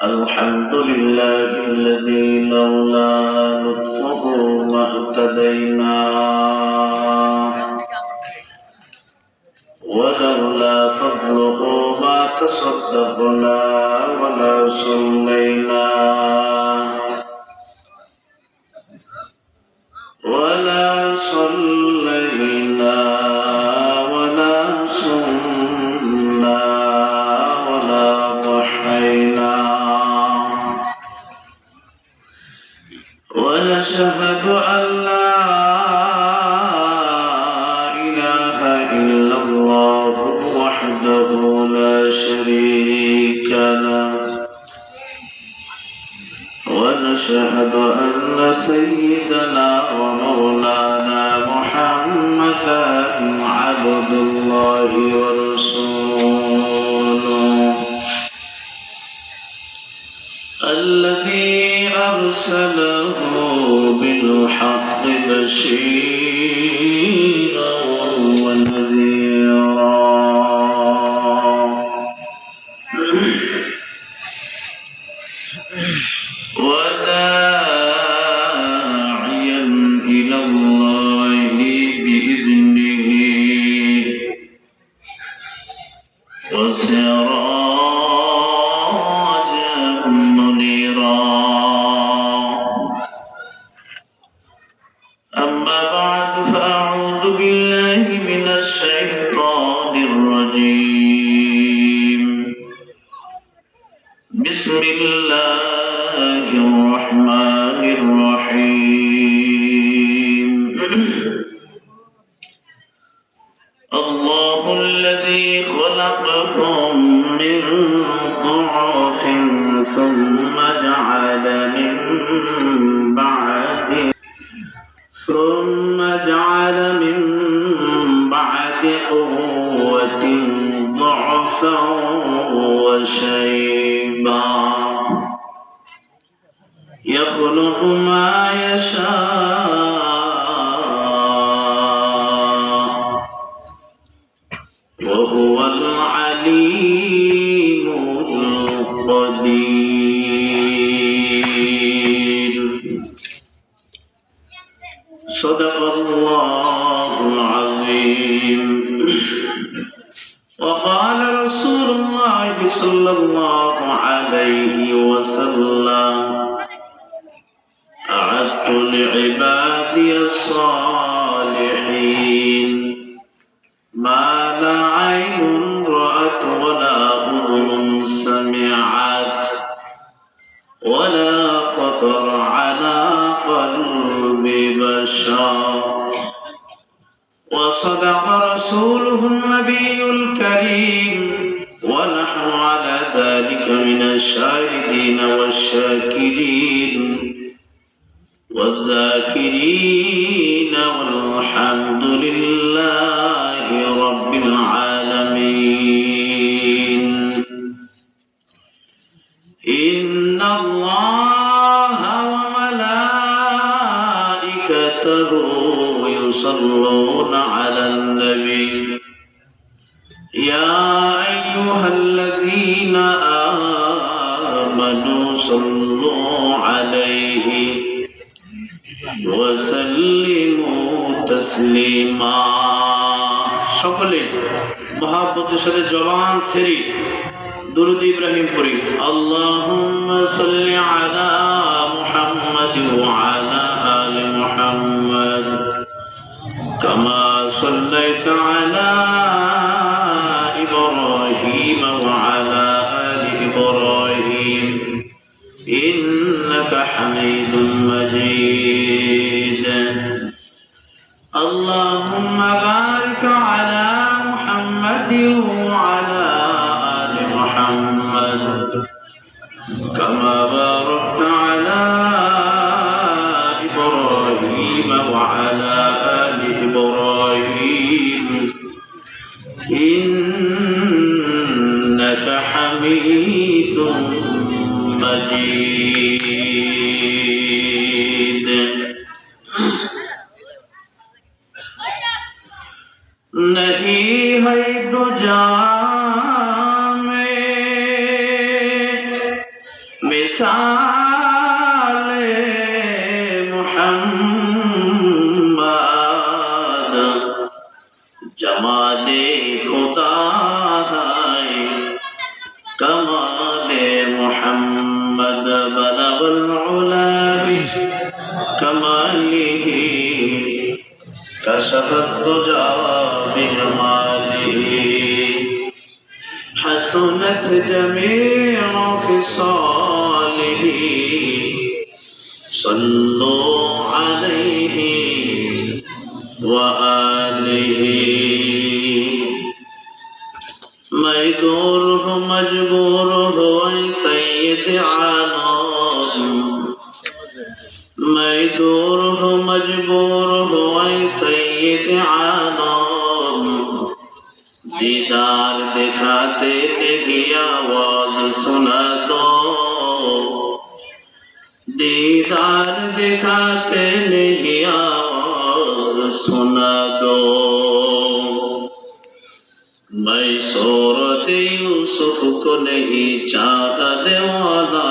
الحمد لله الذي لولا لطفه ما اهتدينا ولولا فضله ما تصدقنا ولا صلينا ولا صمنا ولا ضحينا ونشهد أن لا إله إلا الله وحده لا شريك له ونشهد أن سيدنا ومولانا محمدا عبد الله ورسوله الذي أرسله بالحق بشيرا ونذيرا وداعيا إلى الله بإذنه وسراجا منيرا. أما بعد فأعوذ بالله من الشيطان الرجيم. بسم الله الرحمن الرحيم. الله الذي خلقكم من ضعف ثم جعل من بعد قوة ضعفا وشيبا يخلق ما يشاء وهو العليم القدير. صدق الله العظيم. وقال رسول الله صلى الله عليه وسلم: أعدت لعبادي الصالحين ما لا عين رأت ولا أذن سمعت ولا خطر على قلب بشر. وصدق رسوله النبي الكريم ونحن على ذلك من الشاهدين والشاكرين والذاكرين والحمد لله رب العالمين. إن الله وملائكته يصلون على النبي يا أيها الذين آمنوا صلوا عليه وسلموا تسليما. সকলে মহব্বতের সাথে জবান ছেড়ে দুরূদ ইব্রাহিম পড়ি। আল্লাহুম্মা সাল্লি আলা মুহাম্মাদ ওয়া আলা আলি মুহাম্মাদ কামা সাল্লাইতা আলা ইব্রাহিম ওয়া আলা আলি ইব্রাহিম ইন্নাকা হামিদুম মাজিদ। আল্লাহুম্মা বারিক আলা মুহাম্মাদ ওয়া আলা আলি মুহাম্মাদ কামা বারাকতা আলা ইব্রাহিম ওয়া আলা আলি ইব্রাহিম ইন্নাকা হামিদুম মাজিদ। नहीं है दुजा साले मुहम्मद जमाले खुदा है कमाले मुहम्मद बलगल उला कमालिही कशफत दुजा बिजमालिही हसनत जमीअ खिसालिही सल्लु अलैहि व आलिही मैं दूर हूँ मजबूर हूँ ऐ सैयद आलम मैं दूर हूँ मजबूर हूँ ऐ सैयद आलम दीदार दिखाते तेरी आवाज सुना दो दीदार दिखाते तेरी आवाज सुना दो मैं सूरत यूसुफ को नहीं चाहने वाला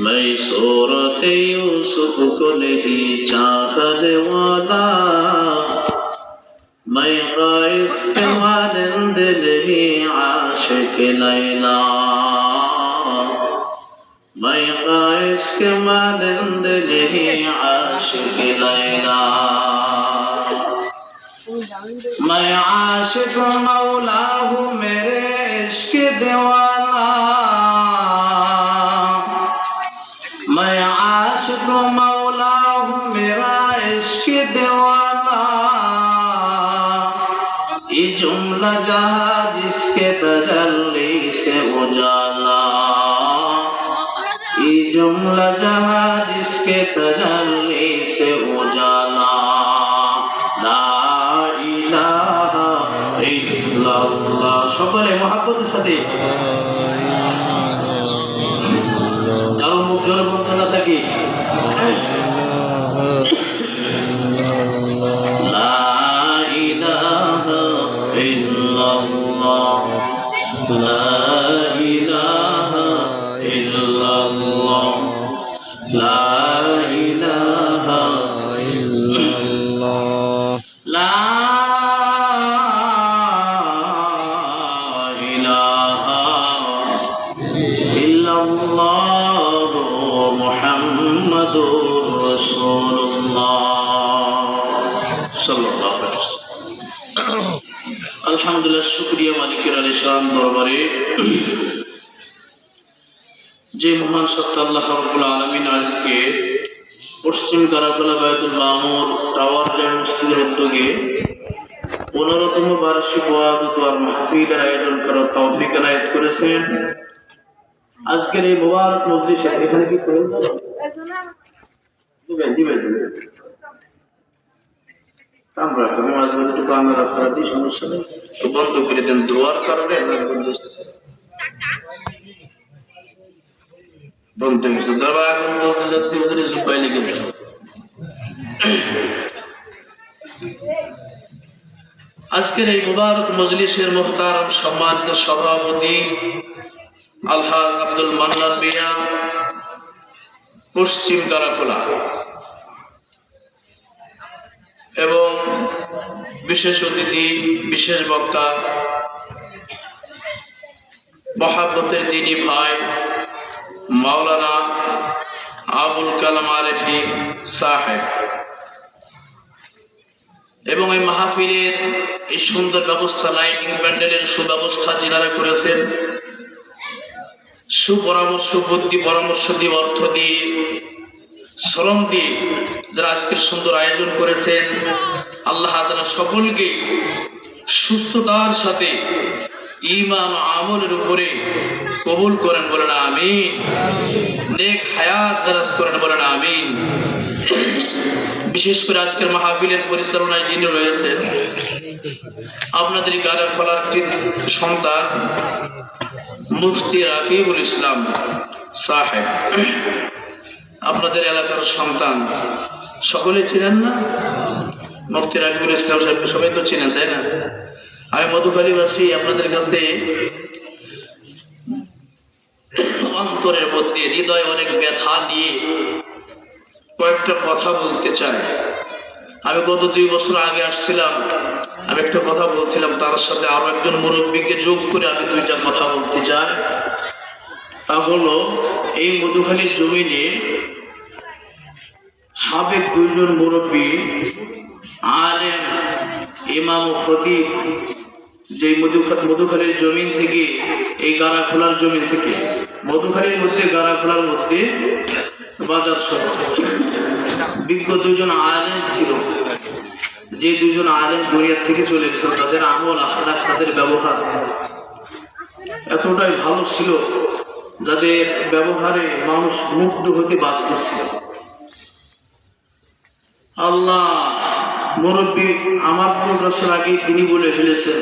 मैं सूरत यूसुफ को नहीं चाहने वाला मैं गाइस के मानंद नहीं आशिक लैला मैं गाइस के मानंद नहीं आशिक लैला मैं आशिक मौला हूँ मेरे इश्क दीवाना मैं आशिक मौला हूँ मेरा इश्क दीवाना ये जुमला जहाँ जिसके तजल्ली से उजाला ये जुमला जहाँ जिसके तजल्ली से उजाला সকলে মহাব্বতের সাথে কারো মুখ জোরে বলতে না থাকি লা ইলাহা ইল্লাল্লাহ লা ইলাহা ইল্লাল্লাহ লা ইলাহা ইল্লাল্লাহ লা আলহামদুলিল্লাহ শুকরিয়া মালিকের আলিশান দরবারে যে মহান সত্তা আল্লাহ রাব্বুল আলামিন আজকে পশ্চিম কারাকোলা বায়তুল মামুর টাওয়ার জামে মসজিদের উদ্যোগে 15তম বার্ষিক ওয়াজ ও মাহফিলের আয়োজন করার তৌফিক এনায়েত করেছেন। আজকের এই মুবারক মজলিসে এখানে কি করেন দিবেন আমরা কবি মাঝে মাঝে একটু বাংলা রাস্তা দিয়ে সমস্যা নেই তো বন্ধ করে দেন দোয়ার কারণে বন্ধ হয়েছে দরবার এখন বলতে যাচ্ছি ওদের জুপাই লেগে আজকের এই মুবারক মজলিসের মুহতারাম সম্মানিত সভাপতি আলহাজ আব্দুল মান্নান মিয়া পশ্চিম কারাকোলা এবং বিশেষ অতিথি বিশেষ বক্তা মহাব্বতের দিনী ভাই মাওলানা আবুল কালাম আরেফি সাহেব এবং এই মাহফিলের এই সুন্দর ব্যবস্থা লাইটিং প্যান্ডেলের সুব্যবস্থা যিনারা করেছেন সুপরামর্শ বুদ্ধি পরামর্শ দিয়ে অর্থ দিয়ে শ্রম দিয়ে যারা আজকের সুন্দর আয়োজন করেছেন আল্লাহ তাআলা সকলকে সুস্থতার সাথে ঈমান ও আমলের উপরে কবুল করেন বলেন আমিন নেক হায়াত দারাজ করেন বলেন আমিন। বিশেষ করে আজকের মাহফিলের পরিচালনায় যিনি রয়েছেন আপনাদের কারাকোলার সন্তান মুফতি রাকিবুল ইসলাম সাহেব আপনাদের এলাকার সন্তান সকলে চিনেন না মুফতি রাকিবুল ইসলাম সাহেব সবাই তো চিনেন তাই না। আমি মধুখালীবাসী আপনাদের কাছে অন্তরের মধ্যে হৃদয়ে অনেক ব্যথা নিয়ে কয়েকটা কথা বলতে চাই। আমি গত 2 বছর আগে আসছিলাম, আমি একটা কথা বলছিলাম, তার সাথে আরো একজন মুরব্বীকে যোগ করে আমি 2টা কথা বলতে চাই। তা হলো, এই মধুখালীর জমিনে সাবেক 2জন মুরব্বী আলেম, ইমাম ও খতিব, যে মধুখালীর জমিন থেকে, এই গাড়া খোলার জমিন থেকে, মধুখালীর মধ্যে গাড়া খোলার মধ্যে বাজার শহর, বিজ্ঞ 2জন আলেম ছিল। যে 2জন আলেম দুনিয়া থেকে চলে গেছেন, তাদের আমল আখলাক, তাদের ব্যবহার এতটাই ভালো ছিল, যাদের ব্যবহারে মানুষ মুগ্ধ হতে বাধ্য ছিল। আল্লাহ, মুরব্বী আমার 2 বছর আগে তিনি বলে ফেলেছেন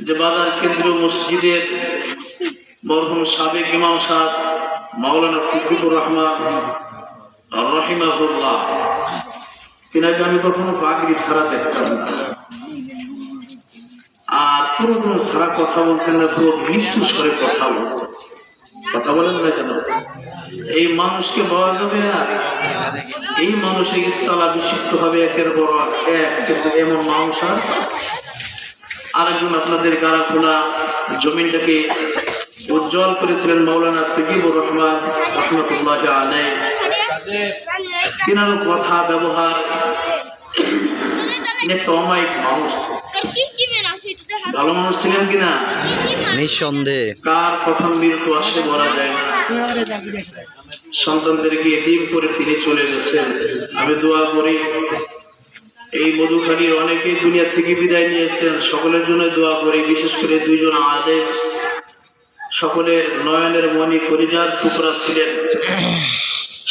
যে বাজার কেন্দ্রীয় মসজিদের মরহুম সাবেক ইমাম সাহেব মাওলানা সিদ্দিকুর রহমান রহিমাহুল্লাহ, তিনাকে আমি কখনো পাগড়ি ছাড়া দেখতাম না, আর পুরো ছাড়া কথা বলতেন না, পুরো মৃত্যু স্বরে কথা বলতেন। কথা বলেন না কেন? এই মানুষকে পাওয়া যাবে না, এই মানুষের ইস্তালা বিশিষ্ট হবে একের পর এক, কিন্তু এমন মানুষ আরেকজন আপনাদের গাড়া খোলা জমিনটাকে উজ্জ্বল করেছিলেন মাওলানা সিদ্দিকুর রহমান রহমাতুল্লাহ আলাইহি। তিনার কথা ব্যবহার, একটা অমায়িক মানুষ, ভালো মানুষ ছিলেন কিনা? নিঃসন্দেহে। কার প্রথম মৃত্যু আসে বলা যায় না, সন্তানদেরকে এতিম করে তিনি চলে গেছেন। আমি দোয়া করি এই মধুখালীর অনেকেই দুনিয়া থেকে বিদায় নিয়েছেন, সকলের জন্য দোয়া করি। বিশেষ করে 2জন আলেম সকলের নয়নের মণি, কলিজার টুকরা ছিলেন,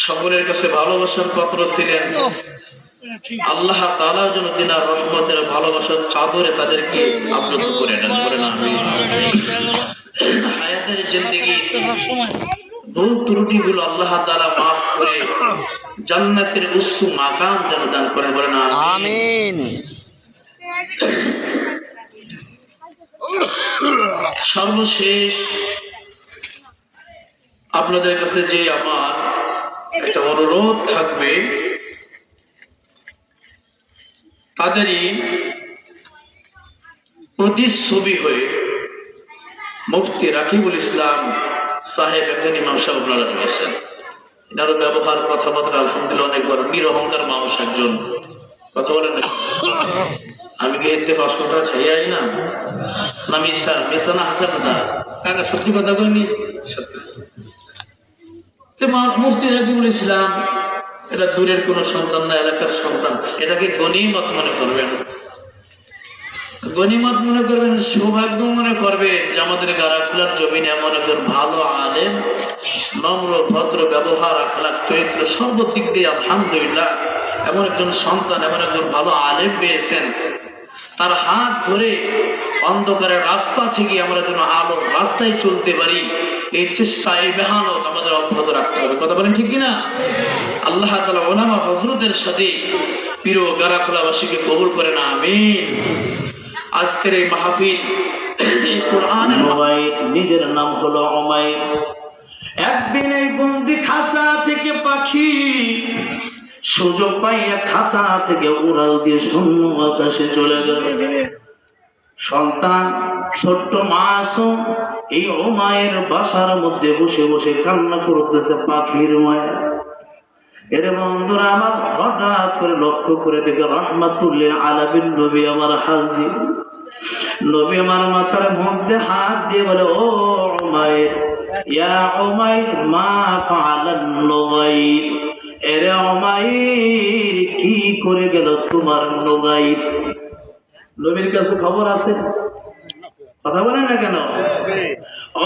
সকলের কাছে ভালোবাসার পাত্র ছিলেন। আল্লাহ তাআলা যেন তিনার রহমতের ভালোবাসার চাদরে তাদেরকে আবৃত করে নেন, করে না হায়াতের জিন্দেগি ভুল ত্রুটিগুলো আল্লাহ তাআলা মাফ করে জান্নাতের উচ্চ মাকাম যেন দান করে, বলে না আমিন। সর্বশেষ আপনাদের কাছে যে আমার একটা অনুরোধ থাকবে, তাদেরই প্রতিচ্ছবি হয়ে মুফতি রাকিবুল ইসলাম সাহেব একজন ইমাম সাহেব আপনারা রয়েছেন। এনারও ব্যবহার, কথাবার্তা আলহামদুলিল্লাহ অনেক বড়, নিরহংকার মানুষ একজন। কথা বলেন না, আমি কি এতে 500 টাকা খাইয়ে আই না? না মিশা মিশা না হাসান না কাকা, সত্যি কথা বলিনি, সত্যি। মুফতি রাকিবুল ইসলাম এটা দূরের কোন সন্তান না, এলাকার সন্তান। এটাকে গনিমত মনে করবেন, গনিমত মনে করবেন, সৌভাগ্য মনে করবেন যে আমাদের গাড়াখোলার জমিনে এমন একজন ভালো আলেম, নম্র ভদ্র ব্যবহার, আখলাক, চরিত্র সর্বদিক দিয়ে আলহামদুলিল্লাহ এমন একজন সন্তান, এমন একজন ভালো আলেম পেয়েছেন। তার হাত ধরে অন্ধকারের রাস্তা থেকে আমরা যেন আলোর রাস্তায় চলতে পারি, এই চেষ্টা, এই মেহনত আমাদের অব্যাহত রাখতে হবে। কথা বলেন ঠিক কিনা? আল্লাহ তাআলা উলামা হযরতের সাথে প্রিয় গাড়াখোলাবাসীকে কবুল করেন, আমিন। আজকের এই মাহফিল, এই কোরআনের মাহফিল, নিজের নাম হলো উমাইর। একদিন এই বন্দি খাঁচা থেকে পাখি সুযোগ পাইয়া খাঁচা থেকে উড়াল দিয়ে শূন্য আকাশে চলে গেল। সন্তান ছোট্ট মাসুম এই উমাইর বাসার মধ্যে বসে বসে কান্না করতেছে পাখির মায়া। এর বন্ধুরা আমার, হঠাৎ করে লক্ষ্য করে দেখে রাহমাতুল্লিল আলামিন নবী আমার হাজির। নবী আমার মাথার মধ্যে হাত দিয়ে বলে, ও উমাইর, ইয়া উমাইর, মা ফাআলান নুগাইর। এরে উমাইর, কি করে গেল তোমার নুগাইর? নবীর কাছে খবর আছে, কথা বলেন না কেন?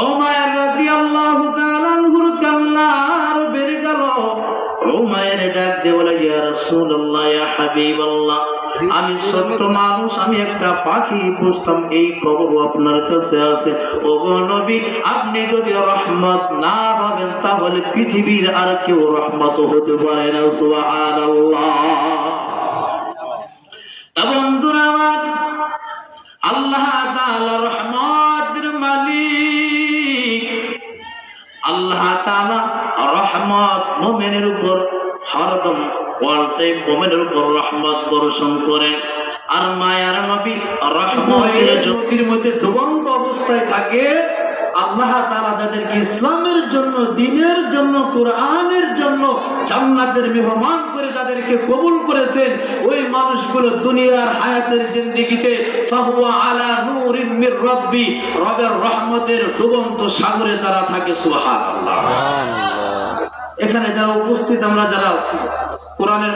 উমাইর রাদিয়াল্লাহু তাআলা আনহুর কান্না আর বেড়ে গেল। উমাইর ডাক দিয়ে বলে, ইয়া রাসূলুল্লাহ, ইয়া হাবিবাল্লাহ, আমি ছোট্ট মানুষ, আমি একটা পাখি পুষতাম, এই খবর আপনার কাছে আছে। ওগো নবী, আপনি যদি রহমত না পাবেন তাহলে পৃথিবীর আর কেউ রহমত হতে পারে না। সুবহানাল্লাহ। বন্ধুরা আমার, আল্লাহ তাআলা রহমতের মালিক, আল্লাহ তাআলা রহমত মুমিনের উপর হরদম ওয়ালটাই মুমিনের উপর রহমত বর্ষণ করেন। আর মায়ার নবী রহমতের জ্যোতির মধ্যে ডুবন্ত অবস্থায় থাকে। আল্লাহ তাআলা যাদেরকে ইসলামের জন্য, দ্বীনের জন্য, কোরআনের জন্য জান্নাতের মেহমান করে যাদেরকে কবুল করেছেন, ওই মানুষগুলো দুনিয়ার হায়াতের জিন্দেগিতে ফাহুয়া আলা নূরিন মির রাব্বি, রবের রহমতের ডুবন্ত সাগরে তারা থাকে। সুবহানাল্লাহ। এখানে যারা উপস্থিত, আমরা যারা আছি, কোরআনের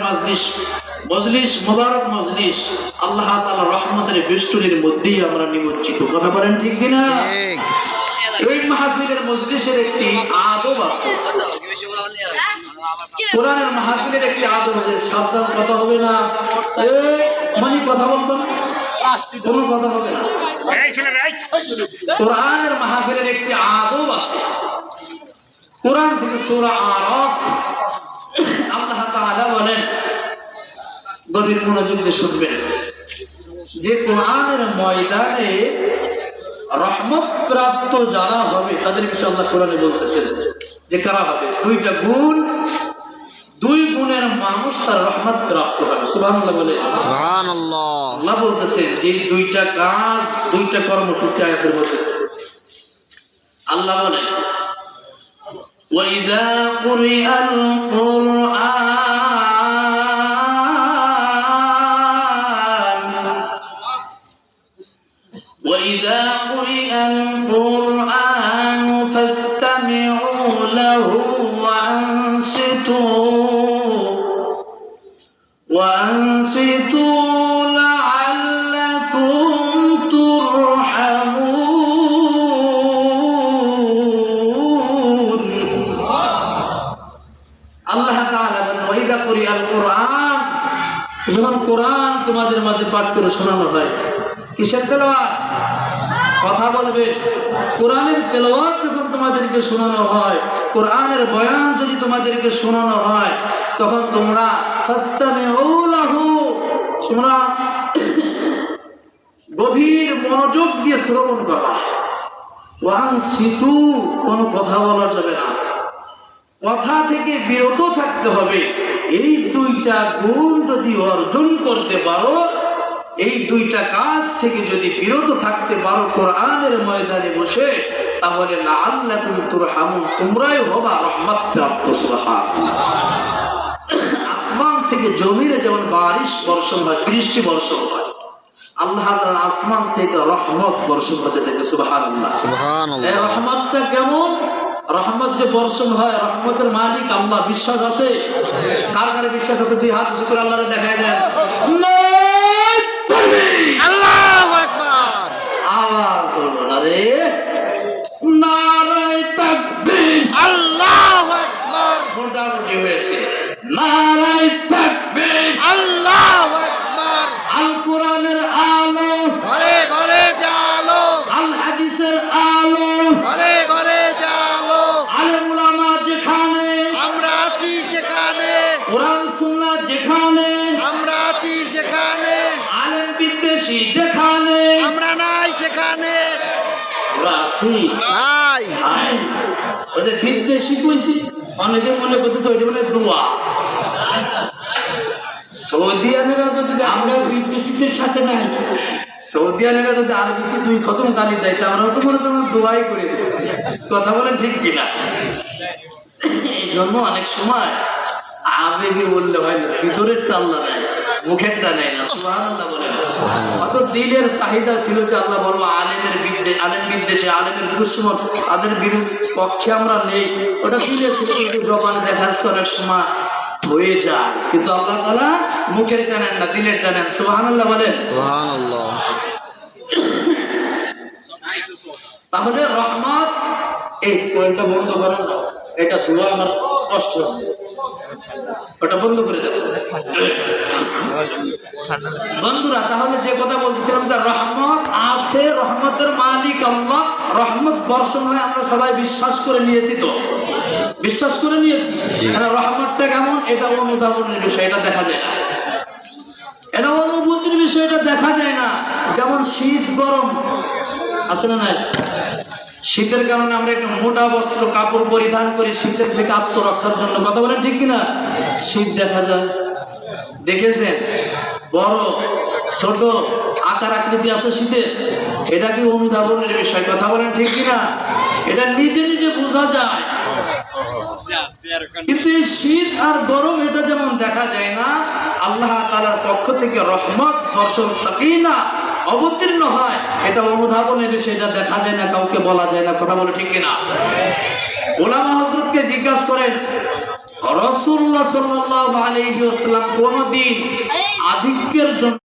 মজলিস মুবারক মজলিস, আল্লাহ তাআলা রহমতের বেষ্টনীর মধ্যেই আমরা নিমজ্জিত। কথা বলেন ঠিক কিনা? এই মাহফিলের মজলিসের একটি আদব আছে, কোরআনের মাহফিলের একটি আদব আছে। সাবধান, কথা হবে না, মানে কথা বলবো না, কোনো কথা হবে না। কোরআনের মাহফিলের একটি আদব আছে। কোরআন থেকে সূরা আরাফ আল্লাহ তাআলা বলেন, গভীর মনোযোগ দিয়ে শুনবেন, যে কোরআনের ময়দানে রহমত প্রাপ্ত যারা হবে তাদের বিষয়ে আল্লাহ কোরআনে বলতেছেন যে কারা হবে। দুই গুণের মানুষ তার রহমত প্রাপ্ত হবে। সুবহানাল্লাহ বলে। সুবহানাল্লাহ। আল্লাহ বলতেছেন যে দুইটা কাজ, দুইটা কর্মসূচি আয়াতের মধ্যে। আল্লাহ বলেন, ওয়াইযা কুরিআল وإذا قرئ القرآن فاستمعوا له وأنصتوا لعلكم ترحمون। আল্লাহ তাআলা বলেন, ওয়াইযা কুরিআল কুরআন, যখন কোরআন তোমাদের মাঝে পাঠ করে শোনানো হয়, কিসের তেলাওয়াত? কথা বলবে। কোরআনের তেলাওয়াত যখন তোমাদেরকে শোনানো হয়, কোরআনের বয়ান যদি তোমাদেরকে শোনানো হয়, তখন তোমরা ফাস্তামিউ লাহু, তোমরা গভীর মনোযোগ দিয়ে শ্রবণ করো। ওয়ানসিতু, কোনো কথা বলা যাবে না, কথা থেকে বিরত থাকতে হবে। এই দুইটা গুণ যদি অর্জন করতে পারো, এই দুইটা কাজ থেকে যদি বিরত থাকতে পারো কোরআনের ময়দানে বসে, তাহলে লাআল্লাকুম তুরহামুন, তোমরাই হবা রহমত প্রাপ্ত। সুবহানাল্লাহ। আসমান থেকে জমিনে যেমন বারিশ বর্ষণ হয়, বৃষ্টি বর্ষণ হয়, আল্লাহ তাআলা আসমান থেকে রহমত বর্ষণ হতে থাকে। সুবহানাল্লাহ। সুবহানাল্লাহ। এই রহমতটা কেমন? রহমত যে বর্ষণ হয়, রহমতের মালিক আল্লাহ। বিশ্বাস আছে? কার কারে বিশ্বাস আছে? দুই হাত উঁচু করে আল্লাহরে দেখায় দেন। আল্লাহু আকবার। আওয়াজ হলো না রে, নারায়ে তাকবীর। আল্লাহু আকবার। মোটামুটি হয়েছে। নারায়ে তাকবীর। আল্লাহু আকবার। আল কোরআনের আলো, ঘরে ঘরে জালো, আল হাদিসের আলো, ঘরে ঘরে জালো, আলেম উলামা যেখানে, আমরা আছি সেখানে, কোরআন সুন্নাহ যেখানে, আমরা আছি সেখানে, আলেম বিদ্বেষী যেখানে, আমরা নাই সেখানে, আমরা আছি নাই। নাই। ওটা বিদ্বেষী কইছি, অনেকে মনে করতেছে ওইটা মানে দোয়া। সৌদি আরবে যদি আমরা বিদ্বেষীদের সাথে নাই, সৌদি আরবে যদি আরবিতে দুই খতম তালি যাইতে, আমরাও তো মনে করবো দোয়াই করে দিচ্ছি। কথা বলেন ঠিক কিনা? এই জন্য অনেক সময় আবেগে বললে হয় না, ভিতরেরটা আল্লাহ নেয়, মুখেরটা নেয় না। সুবহানাল্লাহ বলেন। অত দিলের চাহিদা ছিল যে আল্লাহ বলবো আলেম বিদ্বেষে, আলেমের দুশমন, তাদের পক্ষে আমরা নেই, ওটা দিলে ছিল, কিন্তু জবানে দেখাচ্ছে অনেক সময় হয়ে যায়, কিন্তু আল্লাহ তাআলা মুখের টানেন না, দিলের টানেন। সুবহানাল্লাহ বলেন। সুবহানাল্লাহ। তাহলে রহমত, এই কোয়েলটা বন্ধ করেন না, এটা ধোয়া আমার কষ্ট হচ্ছে, ওটা বন্ধ করে দেব বন্ধুরা। তাহলে যে কথা বলতেছিলাম, যে রহমত আছে, রহমতের মালিক আল্লাহ, রহমত বর্ষণ হয়, আমরা সবাই বিশ্বাস করে নিয়েছি। তো বিশ্বাস করে নিয়েছি। রহমতটা কেমন, এটা অনুধাবনের বিষয়, এটা দেখা যায় না, এটা অনুভূতির বিষয়, এটা দেখা যায় না। যেমন শীত গরম আছে না নাই? শীতের কারণে আমরা একটু মোটা বস্ত্র কাপড় পরিধান করি শীতের থেকে আত্মরক্ষার জন্য, কথা বলেন ঠিক কিনা? শীত দেখা যায়, দেখেছেন? বড় ছোট আকার আকৃতি আছে শীতে, এটা কি অনুধাবনের বিষয়, কথা বলেন ঠিক কিনা? এটা নিজে নিজে বোঝা যায়। কিন্তু এই শীত আর গরম এটা যেমন দেখা যায় না, আল্লাহ তাআলার পক্ষ থেকে রহমত বর্ষণ সাকিনা অবতীর্ণ হয়, এটা অনুধাবনের বিষয়, এটা দেখা যায় না, কাউকে বলা যায় না, কথা বলে ঠিক কিনা? ওলামা হযরতকে জিজ্ঞাসা করেন, রাসূলুল্লাহ সাল্লাল্লাহু আলাইহি ওয়াসাল্লাম কোনদিন আধিক্যের জন্য